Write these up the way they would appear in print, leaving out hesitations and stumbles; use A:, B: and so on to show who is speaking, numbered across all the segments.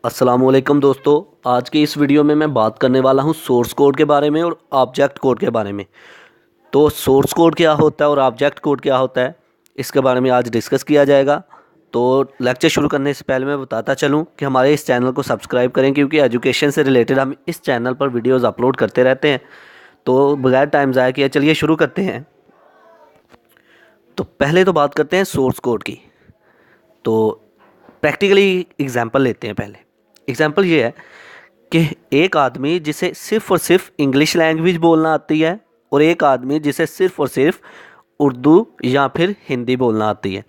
A: अस्सलामुअलैकुम दोस्तों। आज की इस वीडियो में मैं बात करने वाला हूं सोर्स कोड के बारे में और ऑब्जेक्ट कोड के बारे में। तो सोर्स कोड क्या होता है और ऑब्जेक्ट कोड क्या होता है, इसके बारे में आज डिस्कस किया जाएगा। तो लेक्चर शुरू करने से पहले मैं बताता चलूं कि हमारे इस चैनल को सब्सक्राइब करें, क्योंकि एजुकेशन से रिलेटेड हम इस चैनल पर वीडियोज़ अपलोड करते रहते हैं। तो बगैर टाइम ज़ाया किए चलिए शुरू करते हैं। तो पहले तो बात करते हैं सोर्स कोड की। तो प्रैक्टिकली एग्जांपल लेते हैं। पहले एग्जांपल ये है कि एक आदमी जिसे सिर्फ़ और सिर्फ इंग्लिश लैंग्वेज बोलना आती है और एक आदमी जिसे सिर्फ़ और सिर्फ उर्दू या फिर हिंदी बोलना आती है।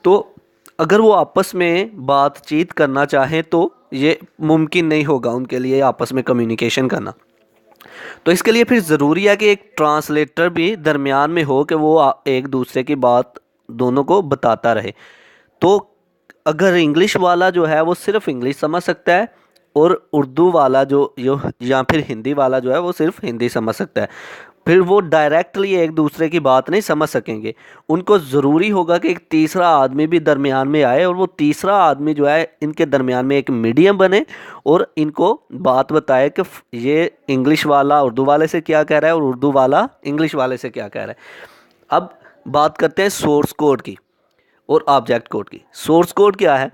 A: तो अगर वो आपस में बातचीत करना चाहें तो ये मुमकिन नहीं होगा उनके लिए आपस में कम्युनिकेशन करना। तो इसके लिए फिर ज़रूरी है कि एक ट्रांसलेटर भी दरमियान में हो कि वो एक दूसरे की बात दोनों को बताता रहे। तो अगर इंग्लिश वाला जो है वो सिर्फ इंग्लिश समझ सकता है और उर्दू वाला जो या फिर हिंदी वाला जो है वो सिर्फ हिंदी समझ सकता है, फिर वो डायरेक्टली एक दूसरे की बात नहीं समझ सकेंगे। उनको ज़रूरी होगा कि एक तीसरा आदमी भी दरमियान में आए और वो तीसरा आदमी जो है इनके दरमियान में एक मीडियम बने और इनको बात बताए कि ये इंग्लिश वाला उर्दू वाले से क्या कह रहा है और उर्दू वाला इंग्लिश वाले से क्या कह रहा है। अब बात करते हैं सोर्स कोड की और ऑब्जेक्ट कोड की। सोर्स कोड क्या है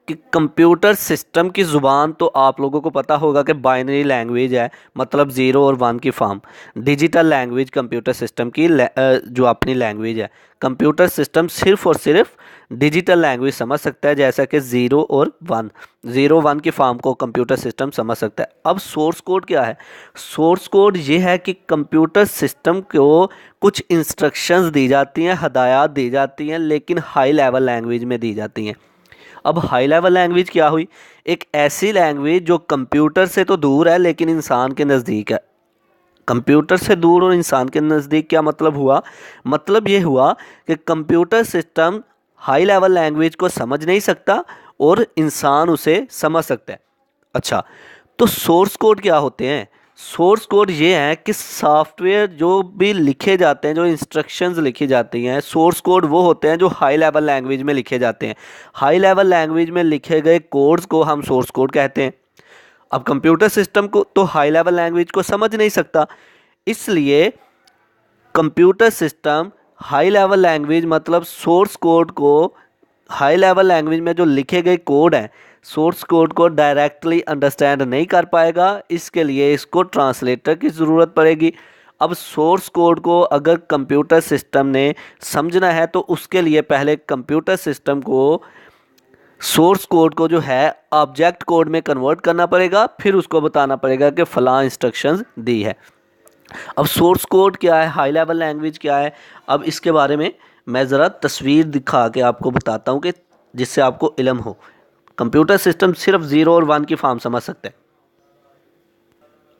A: कि कंप्यूटर सिस्टम की ज़ुबान तो आप लोगों को पता होगा कि बाइनरी लैंग्वेज है, मतलब ज़ीरो और वन की form. Digital language computer system की जो अपनी लैंग्वेज है। कंप्यूटर सिस्टम सिर्फ और सिर्फ डिजिटल लैंग्वेज समझ सकता है, जैसा कि ज़ीरो और वन, ज़ीरो वन की फॉर्म को कंप्यूटर सिस्टम समझ सकता है। अब सोर्स कोड क्या है? सोर्स कोड ये है कि कंप्यूटर सिस्टम को कुछ इंस्ट्रक्शंस दी जाती हैं, हदायत दी जाती हैं, लेकिन हाई लेवल लैंग्वेज में दी जाती हैं। अब हाई लेवल लैंग्वेज क्या हुई? एक ऐसी लैंग्वेज जो कंप्यूटर से तो दूर है लेकिन इंसान के नज़दीक है। कंप्यूटर से दूर और इंसान के नज़दीक क्या मतलब हुआ? मतलब ये हुआ कि computer system high level language को समझ नहीं सकता और इंसान उसे समझ सकता है। अच्छा, तो सोर्स कोड क्या होते हैं? सोर्स कोड ये है कि सॉफ्टवेयर जो भी लिखे जाते हैं, जो इंस्ट्रक्शंस लिखी जाती हैं, सोर्स कोड वो होते हैं जो हाई लेवल लैंग्वेज में लिखे जाते हैं। हाई लेवल लैंग्वेज में लिखे गए कोड्स को हम सोर्स कोड कहते हैं। अब कंप्यूटर सिस्टम को तो हाई लेवल लैंग्वेज को समझ नहीं सकता, इसलिए computer system high level language मतलब सोर्स कोड को, हाई लेवल लैंग्वेज में जो लिखे गए कोड हैं, सोर्स कोड को डायरेक्टली अंडरस्टैंड नहीं कर पाएगा। इसके लिए इसको ट्रांसलेटर की ज़रूरत पड़ेगी। अब सोर्स कोड को अगर कंप्यूटर सिस्टम ने समझना है तो उसके लिए पहले कंप्यूटर सिस्टम को सोर्स कोड को जो है ऑब्जेक्ट कोड में कन्वर्ट करना पड़ेगा, फिर उसको बताना पड़ेगा कि फ़लाँ इंस्ट्रक्शंस दी है। अब सोर्स कोड क्या है, हाई लेवल लैंग्वेज क्या है, अब इसके बारे में मैं ज़रा तस्वीर दिखा के आपको बताता हूँ कि जिससे आपको इल्म हो। कंप्यूटर सिस्टम सिर्फ ज़ीरो और वन की फॉर्म समझ सकता है।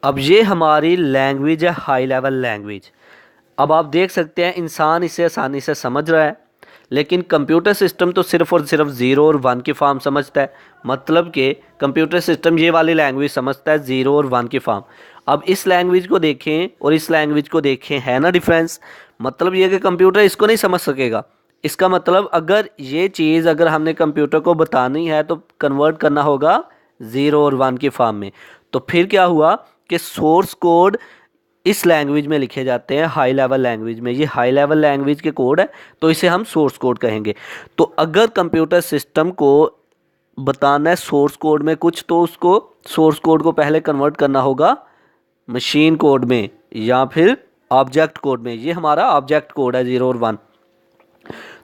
A: अब ये हमारी लैंग्वेज है, हाई लेवल लैंग्वेज। अब आप देख सकते हैं इंसान इसे आसानी से समझ रहा है, लेकिन कंप्यूटर सिस्टम तो सिर्फ और सिर्फ ज़ीरो और वन की फॉर्म समझता है। मतलब कि कंप्यूटर सिस्टम ये वाली लैंग्वेज समझता है, ज़ीरो और वन की फॉर्म। अब इस लैंग्वेज को देखें और इस लैंग्वेज को देखें, है ना डिफरेंस? मतलब ये कि कंप्यूटर इसको नहीं समझ सकेगा। इसका मतलब अगर ये चीज़ अगर हमने कंप्यूटर को बतानी है तो कन्वर्ट करना होगा ज़ीरो और वन की फॉर्म में। तो फिर क्या हुआ कि सोर्स कोड इस लैंग्वेज में लिखे जाते हैं, हाई लेवल लैंग्वेज में। ये हाई लेवल लैंग्वेज के कोड है तो इसे हम सोर्स कोड कहेंगे। तो अगर कंप्यूटर सिस्टम को बताना है सोर्स कोड में कुछ, तो उसको सोर्स कोड को पहले कन्वर्ट करना होगा मशीन कोड में या फिर ऑब्जेक्ट कोड में। ये हमारा ऑब्जेक्ट कोड है, ज़ीरो और वन।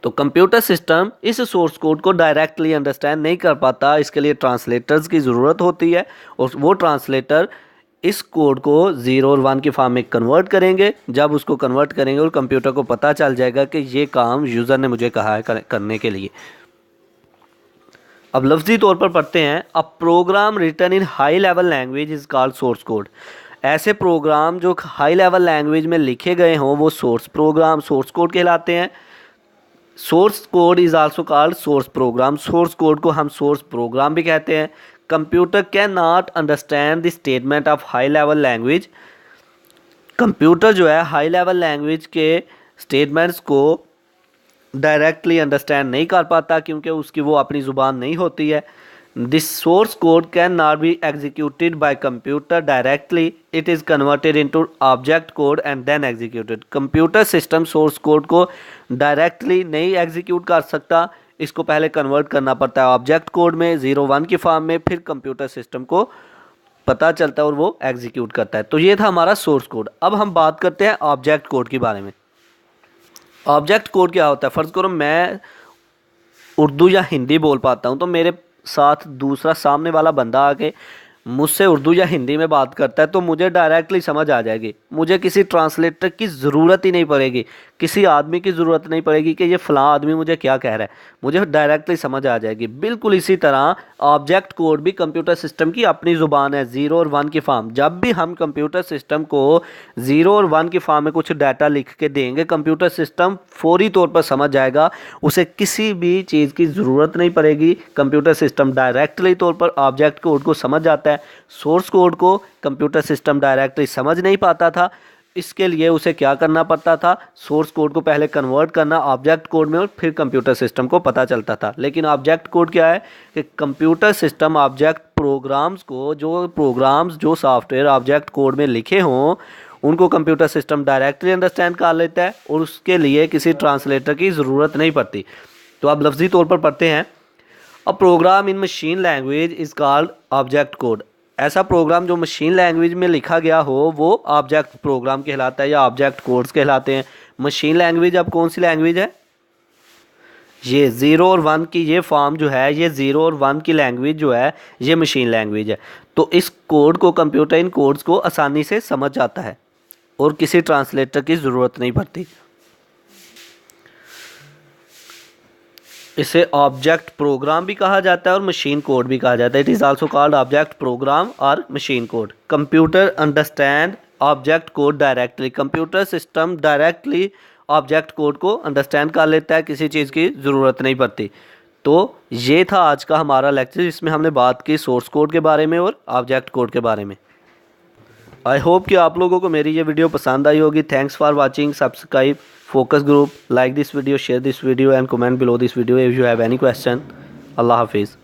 A: तो कंप्यूटर सिस्टम इस सोर्स कोड को डायरेक्टली अंडरस्टैंड नहीं कर पाता, इसके लिए ट्रांसलेटर्स की ज़रूरत होती है और वो ट्रांसलेटर इस कोड को ज़ीरो और वन की फॉर्म में कन्वर्ट करेंगे। जब उसको कन्वर्ट करेंगे और कंप्यूटर को पता चल जाएगा कि ये काम यूज़र ने मुझे कहा है करने के लिए। अब लफ्ज़ी तौर पर पढ़ते हैं, a program written in high level language is called source code. ऐसे प्रोग्राम जो हाई लेवल लैंग्वेज में लिखे गए हों वो सोर्स कोड कहलाते हैं। Source code is also called source program. Source code को हम सोर्स प्रोग्राम भी कहते हैं। Computer can not understand the statement of high level language. Computer जो है हाई लेवल लैंग्वेज के स्टेटमेंट्स को डायरेक्टली अंडरस्टैंड नहीं कर पाता, क्योंकि उसकी वो अपनी ज़ुबान नहीं होती है। This source code can not be executed by computer directly, it is converted into object code and then executed. Computer system source code को डायरेक्टली नहीं एग्जीक्यूट कर सकता, इसको पहले कन्वर्ट करना पड़ता है ऑब्जेक्ट कोड में 0-1 की फॉर्म में, फिर कंप्यूटर सिस्टम को पता चलता है और वो एग्जीक्यूट करता है। तो ये था हमारा सोर्स कोड। अब हम बात करते हैं ऑब्जेक्ट कोड के बारे में। ऑब्जेक्ट कोड क्या होता है? फ़र्ज़ करो मैं उर्दू या हिंदी बोल पाता हूँ, तो मेरे साथ दूसरा सामने वाला बंदा आके मुझसे उर्दू या हिंदी में बात करता है तो मुझे डायरेक्टली समझ आ जाएगी, मुझे किसी ट्रांसलेटर की ज़रूरत ही नहीं पड़ेगी, किसी आदमी की ज़रूरत नहीं पड़ेगी कि ये फ़लाँ आदमी मुझे क्या कह रहा है, मुझे डायरेक्टली समझ आ जाएगी। बिल्कुल इसी तरह ऑब्जेक्ट कोड भी कंप्यूटर सिस्टम की अपनी ज़ुबान है, 0 और 1 की फॉर्म। जब भी हम कंप्यूटर सिस्टम को 0 और 1 की फॉर्म में कुछ डाटा लिख के देंगे, कंप्यूटर सिस्टम फौरी तौर पर समझ जाएगा, उसे किसी भी चीज़ की ज़रूरत नहीं पड़ेगी। कंप्यूटर सिस्टम डायरेक्टली तौर पर ऑब्जेक्ट कोड को समझ जाता है। सोर्स कोड को कंप्यूटर सिस्टम डायरेक्टली समझ नहीं पाता था, इसके लिए उसे क्या करना पड़ता था? सोर्स कोड को पहले कन्वर्ट करना ऑब्जेक्ट कोड में और फिर कंप्यूटर सिस्टम को पता चलता था। लेकिन ऑब्जेक्ट कोड क्या है कि कंप्यूटर सिस्टम ऑब्जेक्ट प्रोग्राम्स को, जो सॉफ्टवेयर ऑब्जेक्ट कोड में लिखे हों, उनको कंप्यूटर सिस्टम डायरेक्टली अंडरस्टैंड कर लेता है और उसके लिए किसी ट्रांसलेटर की ज़रूरत नहीं पड़ती। तो आप लफ्ज़ी तौर पर पढ़ते हैं, a program in machine language is called object code. ऐसा प्रोग्राम जो मशीन लैंग्वेज में लिखा गया हो वो ऑब्जेक्ट प्रोग्राम कहलाता है या ऑब्जेक्ट कोड्स कहलाते हैं। मशीन लैंग्वेज अब कौन सी लैंग्वेज है? ये 0 और 1 की ये फॉर्म जो है, ये 0 और 1 की लैंग्वेज जो है, ये मशीन लैंग्वेज है। तो इस कोड को कंप्यूटर इन कोड्स को आसानी से समझ जाता है और किसी ट्रांसलेटर की ज़रूरत नहीं पड़ती। इसे ऑब्जेक्ट प्रोग्राम भी कहा जाता है और मशीन कोड भी कहा जाता है। It is also called object program और machine code. Computer understand object code directly. Computer system directly object code को अंडरस्टैंड कर लेता है, किसी चीज़ की ज़रूरत नहीं पड़ती। तो ये था आज का हमारा लेक्चर, जिसमें हमने बात की सोर्स कोड के बारे में और ऑब्जेक्ट कोड के बारे में। आई होप कि आप लोगों को मेरी ये वीडियो पसंद आई होगी। Thanks for watching. Subscribe Focus group, like this video, share this video and comment below this video if you have any question. Allah Hafiz.